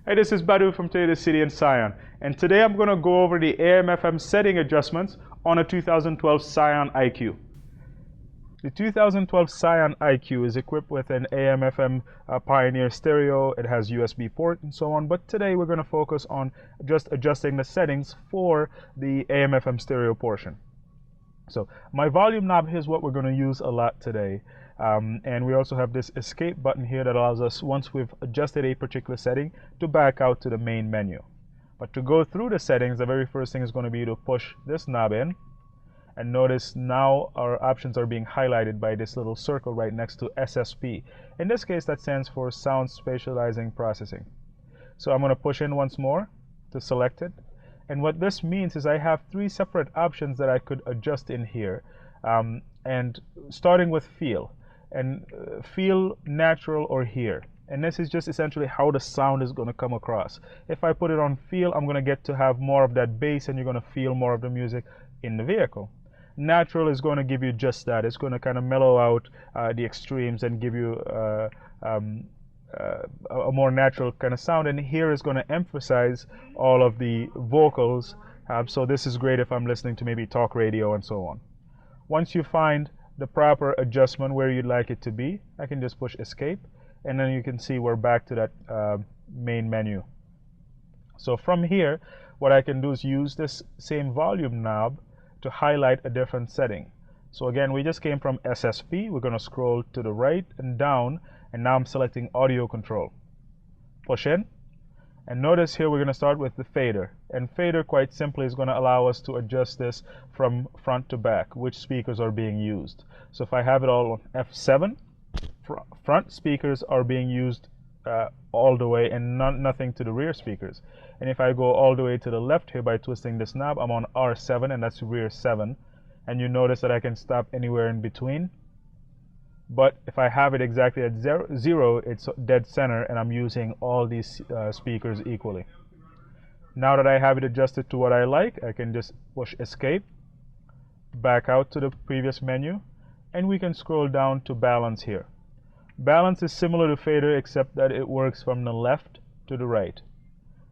Hey, this is Badu from Toyota City and Scion, and today I'm going to go over the AM/FM setting adjustments on a 2012 Scion IQ. The 2012 Scion IQ is equipped with an AM/FM Pioneer stereo. It has USB port and so on, but today we're going to focus on just adjusting the settings for the AM/FM stereo portion. So my volume knob is what we're going to use a lot today. And we also have this escape button here that allows us, once we've adjusted a particular setting, to back out to the main menu. But to go through the settings, the very first thing is going to be to push this knob in. And notice now our options are being highlighted by this little circle right next to SSP. In this case, that stands for Sound Spatializing Processing. So I'm going to push in once more to select it. And what this means is I have three separate options that I could adjust in here. And starting with feel. And feel, natural, or hear. And this is just essentially how the sound is going to come across. If I put it on feel, I'm going to get to have more of that bass, and you're going to feel more of the music in the vehicle. Natural is going to give you just that. It's going to kind of mellow out the extremes and give you a more natural kind of sound. And here is going to emphasize all of the vocals. So this is great if I'm listening to maybe talk radio and so on. Once you find the proper adjustment where you'd like it to be, I can just push escape, and then you can see we're back to that main menu. So from here, what I can do is use this same volume knob to highlight a different setting. So again, we just came from SSP. We're going to scroll to the right and down, and now I'm selecting audio control. Push in, and notice here we're going to start with the fader. And fader, quite simply, is going to allow us to adjust this from front to back, which speakers are being used. So if I have it all on F7, front speakers are being used all the way, and nothing to the rear speakers. And if I go all the way to the left here by twisting this knob, I'm on R7, and that's rear 7. And you notice that I can stop anywhere in between. But if I have it exactly at zero, it's dead center, and I'm using all these speakers equally. Now that I have it adjusted to what I like, I can just push escape, back out to the previous menu, and we can scroll down to balance here. Balance is similar to fader, except that it works from the left to the right.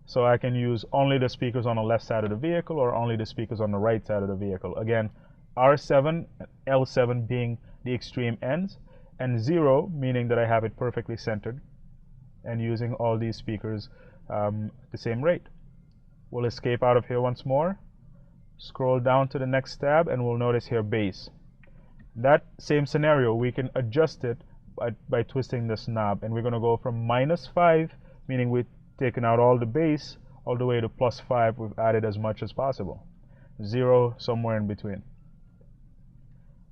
So I can use only the speakers on the left side of the vehicle or only the speakers on the right side of the vehicle. Again, R7, L7 being the extreme ends, and 0 meaning that I have it perfectly centered and using all these speakers at the same rate. We'll escape out of here once more, scroll down to the next tab, and we'll notice here bass. That same scenario, we can adjust it by twisting this knob, and we're going to go from -5, meaning we've taken out all the bass, all the way to +5. We've added as much as possible. 0 somewhere in between.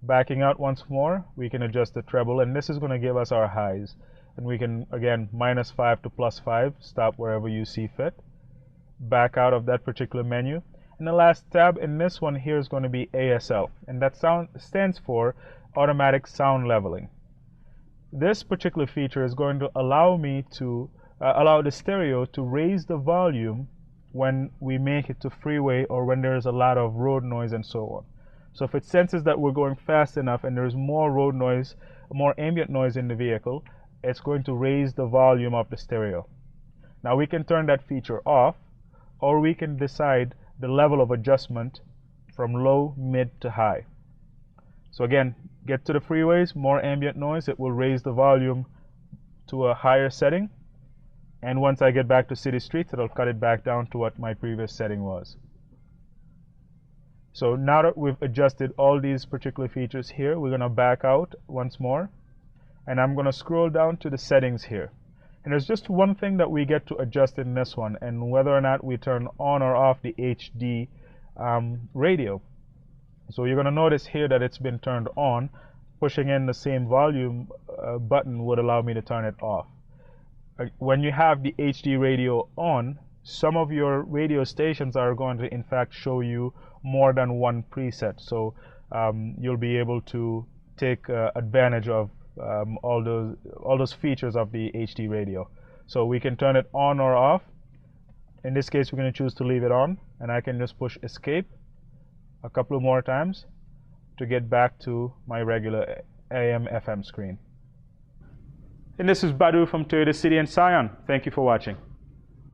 Backing out once more, we can adjust the treble, and this is going to give us our highs. And we can, again, -5 to +5, stop wherever you see fit. Back out of that particular menu. And the last tab in this one here is going to be ASL, and that stands for Automatic Sound Leveling. This particular feature is going to allow me to allow the stereo to raise the volume when we make it to freeway or when there's a lot of road noise and so on. So if it senses that we're going fast enough and there's more road noise, more ambient noise in the vehicle, it's going to raise the volume of the stereo. Now we can turn that feature off, or we can decide the level of adjustment from low, mid to high. So again, get to the freeways, more ambient noise, it will raise the volume to a higher setting. And once I get back to city streets, it'll cut it back down to what my previous setting was. So now that we've adjusted all these particular features here, we're going to back out once more. And I'm going to scroll down to the settings here. And there's just one thing that we get to adjust in this one, and whether or not we turn on or off the HD radio. So you're going to notice here that it's been turned on. Pushing in the same volume button would allow me to turn it off. When you have the HD radio on, some of your radio stations are going to in fact show you more than one preset. So you'll be able to take advantage of all those features of the HD radio. So we can turn it on or off. In this case, we're going to choose to leave it on, and I can just push escape a couple of more times to get back to my regular AM/FM screen. And this is Badu from Toyota City and Scion. Thank you for watching.